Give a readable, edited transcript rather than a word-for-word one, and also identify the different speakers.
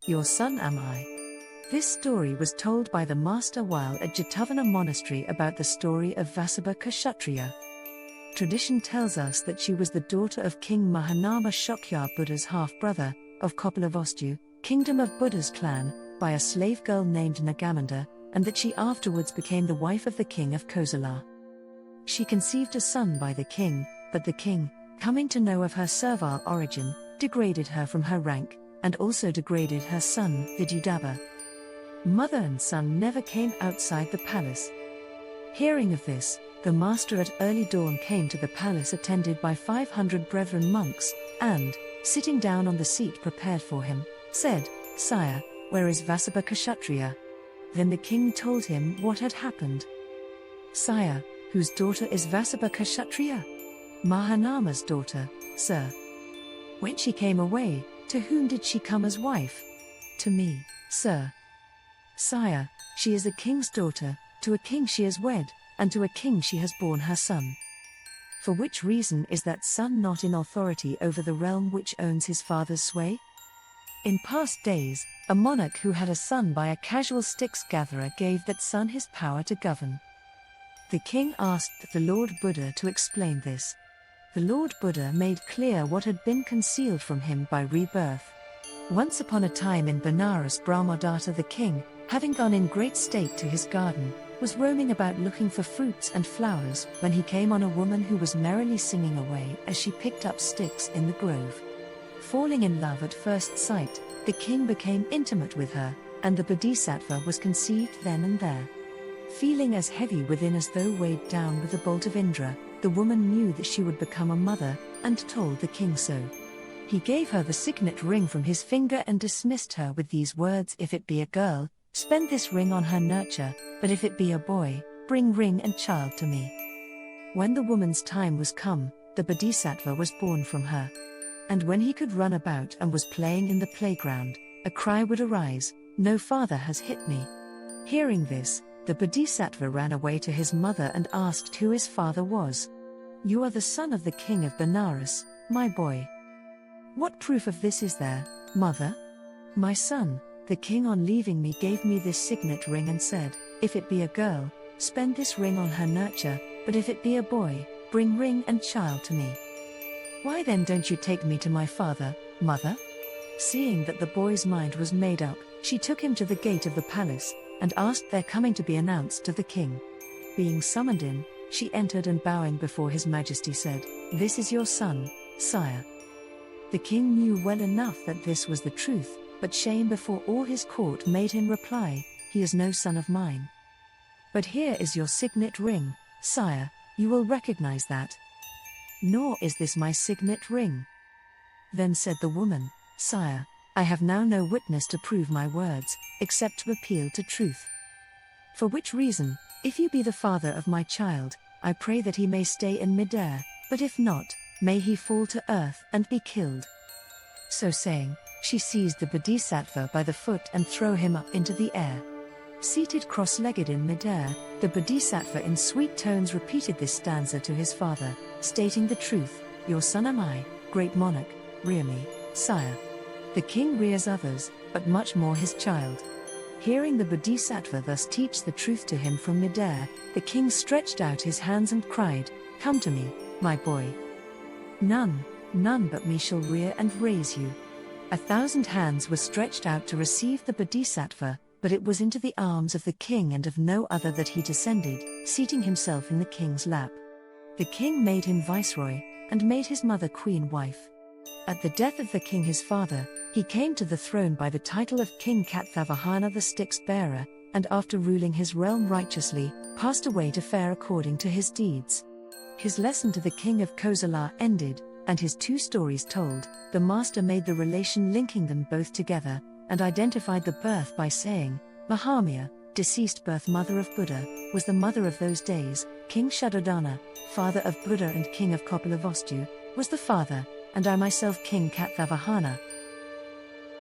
Speaker 1: your son am I. This story was told by the master while at Jetavana monastery about the story of Vasabha-Kshatriya. Tradition tells us that she was the daughter of King Mahanama Shakya, Buddha's half-brother, of Kapilavastu, kingdom of Buddha's clan, by a slave girl named Nagamunda, and that she afterwards became the wife of the king of Kosala. She conceived a son by the king, but the king, coming to know of her servile origin, degraded her from her rank, and also degraded her son, Vidudabha. Mother and son never came outside the palace. Hearing of this, the master at early dawn came to the palace attended by 500 brethren monks, and, sitting down on the seat prepared for him, said, "Sire, where is Vasabha-Kshatriya?" Then the king told him what had happened. "Sire, whose daughter is Vasabha-Kshatriya?" "Mahanama's daughter, sir." "When she came away, to whom did she come as wife?" "To me, sir." "Sire, she is a king's daughter, to a king she is wed, and to a king she has borne her son. For which reason is that son not in authority over the realm which owns his father's sway?" In past days, a monarch who had a son by a casual sticks-gatherer gave that son his power to govern. The king asked the Lord Buddha to explain this. The Lord Buddha made clear what had been concealed from him by rebirth. Once upon a time in Benares, Brahmadatta the king, having gone in great state to his garden, was roaming about looking for fruits and flowers, when he came on a woman who was merrily singing away as she picked up sticks in the grove. Falling in love at first sight, the king became intimate with her, and the bodhisattva was conceived then and there. Feeling as heavy within as though weighed down with a bolt of Indra, the woman knew that she would become a mother, and told the king so. He gave her the signet ring from his finger and dismissed her with these words: "If it be a girl, spend this ring on her nurture, but if it be a boy, bring ring and child to me." When the woman's time was come, the bodhisattva was born from her. And when he could run about and was playing in the playground, a cry would arise, "No father has hit me." Hearing this, the bodhisattva ran away to his mother and asked who his father was. "You are the son of the king of Benares, my boy." "What proof of this is there, mother?" "My son, the king on leaving me gave me this signet ring and said, 'If it be a girl, spend this ring on her nurture, but if it be a boy, bring ring and child to me.' Why then don't you take me to my father, mother?" Seeing that the boy's mind was made up, she took him to the gate of the palace, and asked their coming to be announced to the king. Being summoned in, she entered and bowing before his majesty said, "This is your son, sire." The king knew well enough that this was the truth, but shame before all his court made him reply, "He is no son of mine." "But here is your signet ring, sire, you will recognize that." "Nor is this my signet ring." Then said the woman, "Sire, I have now no witness to prove my words, except to appeal to truth. For which reason, if you be the father of my child, I pray that he may stay in midair, but if not, may he fall to earth and be killed." So saying, she seized the bodhisattva by the foot and threw him up into the air. Seated cross-legged in midair, the bodhisattva in sweet tones repeated this stanza to his father, stating the truth, "Your son am I, great monarch, rear me, sire." The king rears others, but much more his child. Hearing the bodhisattva thus teach the truth to him from midair, the king stretched out his hands and cried, "Come to me, my boy. None but me shall rear and raise you." 1,000 hands were stretched out to receive the bodhisattva, but it was into the arms of the king and of no other that he descended, seating himself in the king's lap. The king made him viceroy, and made his mother queen wife. At the death of the king his father, he came to the throne by the title of King Katthavahana the sticks-bearer, and after ruling his realm righteously, passed away to fare according to his deeds. His lesson to the king of Kosala ended, and his 2 stories told, the master made the relation linking them both together, and identified the birth by saying, Mahamaya, deceased birth mother of Buddha, was the mother of those days. King Shuddhodana, father of Buddha and king of Kapilavastu, was the father, and I myself King Katthavahana,